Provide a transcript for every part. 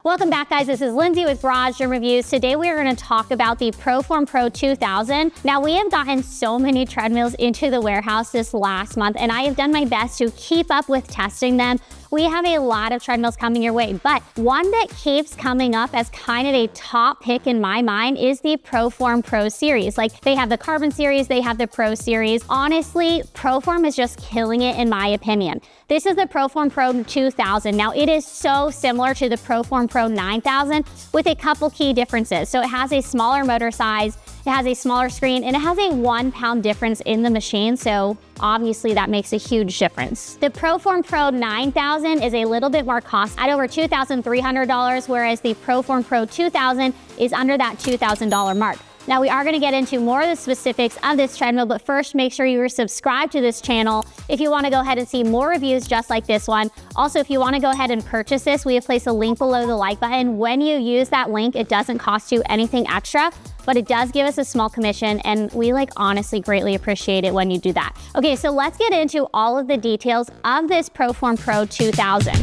Welcome back, guys. This is Lindsay with Garage Gym Reviews. Today we are going to talk about the ProForm Pro 2000. Now, we have gotten so many treadmills into the warehouse this last month, and I have done my best to keep up with testing them. We have a lot of treadmills coming your way, but one that keeps coming up as kind of a top pick in my mind is the ProForm Pro series. Like, they have the Carbon series, they have the Pro series. Honestly, ProForm is just killing it in my opinion. This is the ProForm Pro 2000. Now, it is so similar to the ProForm Pro 9000 with a couple key differences. So it has a smaller motor size, it has a smaller screen, and it has a 1 pound difference in the machine. So obviously that makes a huge difference. The ProForm Pro 9000 is a little bit more cost at over $2,300, whereas the ProForm Pro 2000 is under that $2,000 mark. Now, we are going to get into more of the specifics of this treadmill, but first make sure you are subscribed to this channel if you want to go ahead and see more reviews just like this one. Also, if you want to go ahead and purchase this, we have placed a link below the like button. When you use that link, it doesn't cost you anything extra, but it does give us a small commission, and we honestly greatly appreciate it when you do that. Okay, so let's get into all of the details of this ProForm Pro 2000.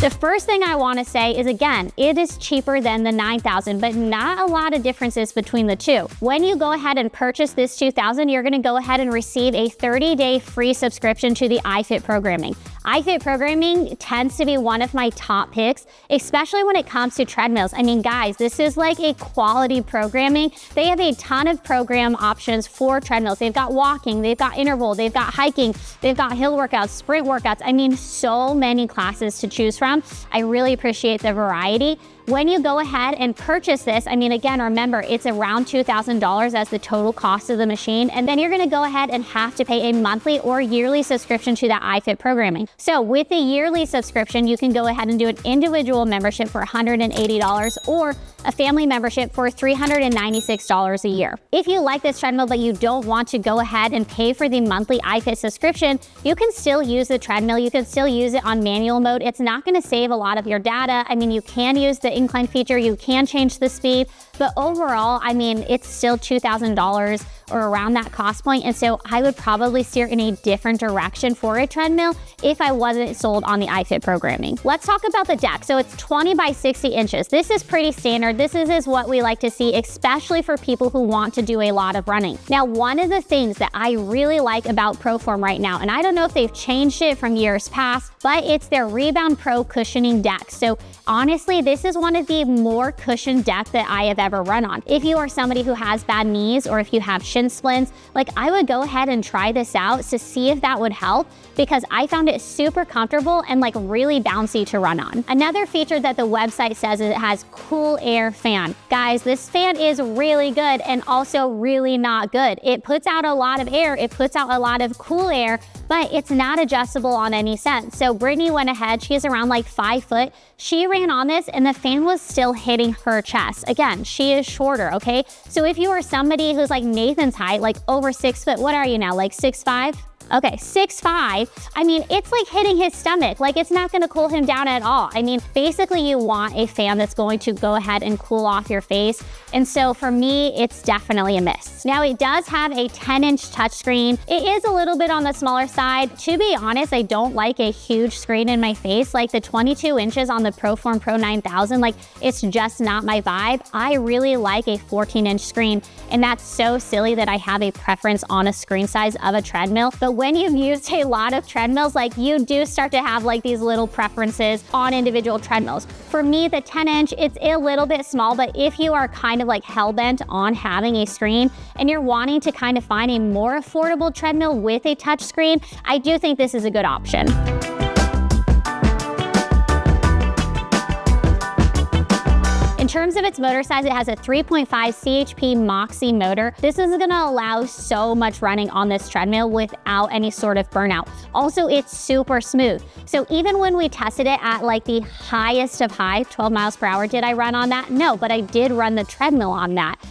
The first thing I want to say is, again, it is cheaper than the 9000, but not a lot of differences between the two. When you go ahead and purchase this 2000, you're going to go ahead and receive a 30-day free subscription to the iFit programming. iFit programming tends to be one of my top picks, especially when it comes to treadmills. I mean, guys, this is like a quality programming. They have a ton of program options for treadmills. They've got walking, they've got interval, they've got hiking, they've got hill workouts, sprint workouts. I mean, so many classes to choose from. I really appreciate the variety. When you go ahead and purchase this, I mean, again, remember, it's around $2,000 as the total cost of the machine. And then you're going to go ahead and have to pay a monthly or yearly subscription to that iFit programming. So with a yearly subscription, you can go ahead and do an individual membership for $180 or a family membership for $396 a year. If you like this treadmill but you don't want to go ahead and pay for the monthly iFit subscription, you can still use the treadmill. You can still use it on manual mode. It's not going to save a lot of your data. I mean, you can use the incline feature, you can change the speed, but overall, I mean, it's still $2,000 or around that cost point. And so I would probably steer in a different direction for a treadmill if I wasn't sold on the iFit programming. Let's talk about the deck. So it's 20 by 60 inches. This is pretty standard. This is what we like to see, especially for people who want to do a lot of running. Now, one of the things that I really like about ProForm right now, and I don't know if they've changed it from years past, but it's their Rebound Pro cushioning deck. So honestly, this is one of the more cushioned decks that I have ever run on. If you are somebody who has bad knees or if you have shin splints, I would go ahead and try this out to see if that would help, because I found it super comfortable and really bouncy to run on. Another feature that the website says is it has cool air fan. Guys, this fan is really good and also really not good. It puts out a lot of air, it puts out a lot of cool air, but it's not adjustable on any sense. So Brittany went ahead, she is around 5 foot. She ran on this and the fan was still hitting her chest. Again, she is shorter, okay? So if you are somebody who's like Nathan's height, over 6 foot, what are you now, 6'5"? Okay, 6'5", I mean, it's hitting his stomach. It's not gonna cool him down at all. I mean, basically you want a fan that's going to go ahead and cool off your face. And so for me, it's definitely a miss. Now, it does have a 10-inch touchscreen. It is a little bit on the smaller side. To be honest, I don't like a huge screen in my face. The 22 inches on the ProForm Pro 9000, it's just not my vibe. I really like a 14-inch screen, and that's so silly that I have a preference on a screen size of a treadmill. But when you've used a lot of treadmills, you do start to have these little preferences on individual treadmills. For me, the 10-inch, it's a little bit small, but if you are kind of hell-bent on having a screen and you're wanting to kind of find a more affordable treadmill with a touch screen, I do think this is a good option. In terms of its motor size, it has a 3.5 CHP Moxie motor. This is gonna allow so much running on this treadmill without any sort of burnout. Also, it's super smooth. So even when we tested it at the highest of high, 12 miles per hour, did I run on that? No, but I did run the treadmill on that.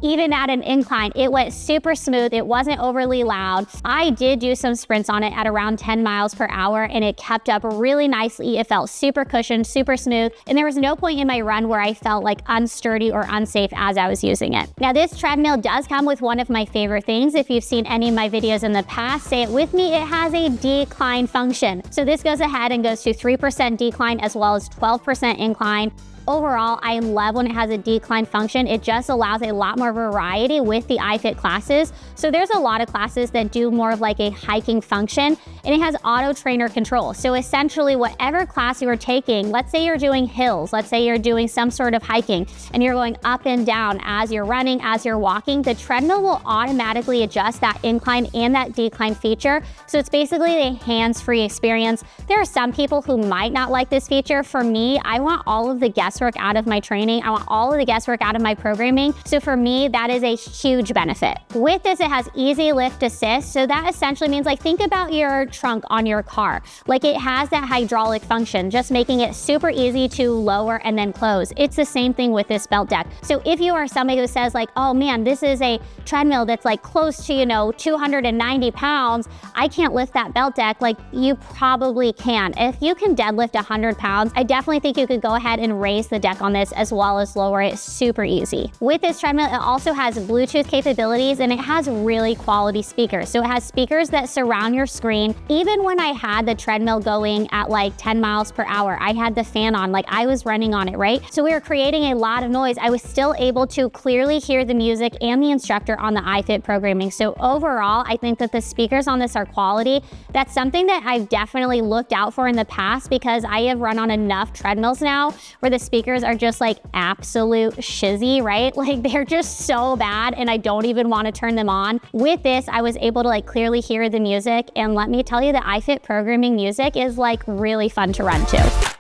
Even at an incline, it went super smooth. It wasn't overly loud. I did do some sprints on it at around 10 miles per hour, and it kept up really nicely. It felt super cushioned, super smooth, and there was no point in my run where I felt felt like unsturdy or unsafe as I was using it. Now this treadmill does come with one of my favorite things. If you've seen any of my videos in the past, say it with me, it has a decline function. So this goes ahead and goes to 3% decline as well as 12% incline. Overall, I love when it has a decline function. It just allows a lot more variety with the iFit classes. So there's a lot of classes that do more of like a hiking function, and it has auto trainer control. So essentially whatever class you are taking, let's say you're doing hills, let's say you're doing some sort of hiking and you're going up and down as you're running, as you're walking, the treadmill will automatically adjust that incline and that decline feature. So it's basically a hands-free experience. There are some people who might not like this feature. For me, I want all of the guesswork out of my training. I want all of the guesswork out of my programming. So for me, that is a huge benefit. With this, it has easy lift assist. So that essentially means, like, think about your trunk on your car. Like, it has that hydraulic function, just making it super easy to lower and then close. It's the same thing with this belt deck. So if you are somebody who says like, oh man, this is a treadmill that's like close to, 290 pounds, I can't lift that belt deck, like, you probably can. If you can deadlift 100 pounds, I definitely think you could go ahead and raise the deck on this as well as lower it super easy. With this treadmill, it also has Bluetooth capabilities and it has really quality speakers. So it has speakers that surround your screen. Even when I had the treadmill going at like 10 miles per hour, I had the fan on, like I was running on it, right? So we were creating a lot of noise. I was still able to clearly hear the music and the instructor on the iFit programming. So overall, I think that the speakers on this are quality. That's something that I've definitely looked out for in the past because I have run on enough treadmills now where the speakers are just like absolute shizzy, right? Like they're just so bad and I don't even want to turn them on. With this, I was able to like clearly hear the music, and let me tell you, the iFit programming music is like really fun to run to.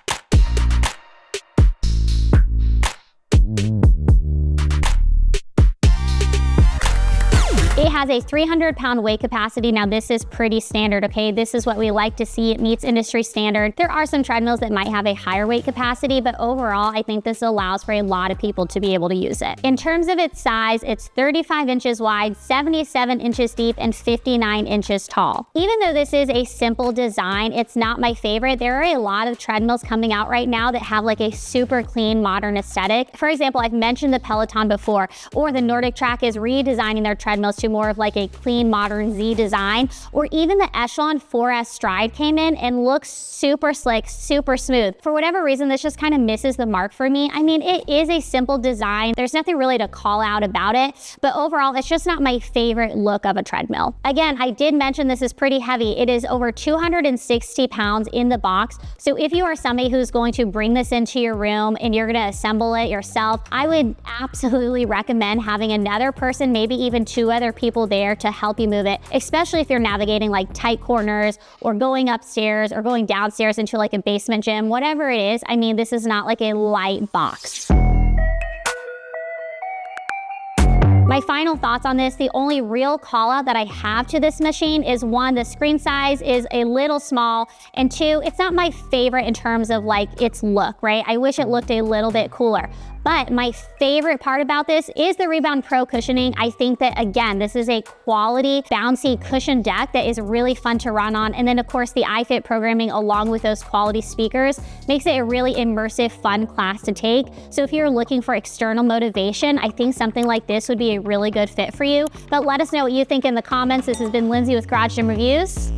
It has a 300-pound weight capacity. Now this is pretty standard, okay? This is what we like to see. It meets industry standard. There are some treadmills that might have a higher weight capacity, but overall, I think this allows for a lot of people to be able to use it. In terms of its size, it's 35 inches wide, 77 inches deep, and 59 inches tall. Even though this is a simple design, it's not my favorite. There are a lot of treadmills coming out right now that have like a super clean, modern aesthetic. For example, I've mentioned the Peloton before, or the Nordic Track is redesigning their treadmills to more of like a clean, modern Z design, or even the Echelon 4S Stride came in and looks super slick, super smooth. For whatever reason, this just kind of misses the mark for me. I mean, it is a simple design. There's nothing really to call out about it, but overall, it's just not my favorite look of a treadmill. Again, I did mention this is pretty heavy. It is over 260 pounds in the box. So if you are somebody who's going to bring this into your room and you're gonna assemble it yourself, I would absolutely recommend having another person, maybe even 2 other people there to help you move it, especially if you're navigating like tight corners or going upstairs or going downstairs into like a basement gym, whatever it is. I mean, this is not like a light box. My final thoughts on this, the only real call out that I have to this machine is 1, the screen size is a little small, and 2, it's not my favorite in terms of like its look, right? I wish it looked a little bit cooler. But my favorite part about this is the Rebound Pro cushioning. I think that, again, this is a quality, bouncy cushion deck that is really fun to run on. And then of course the iFit programming along with those quality speakers makes it a really immersive, fun class to take. So if you're looking for external motivation, I think something like this would be a really good fit for you. But let us know what you think in the comments. This has been Lindsay with Garage Gym Reviews.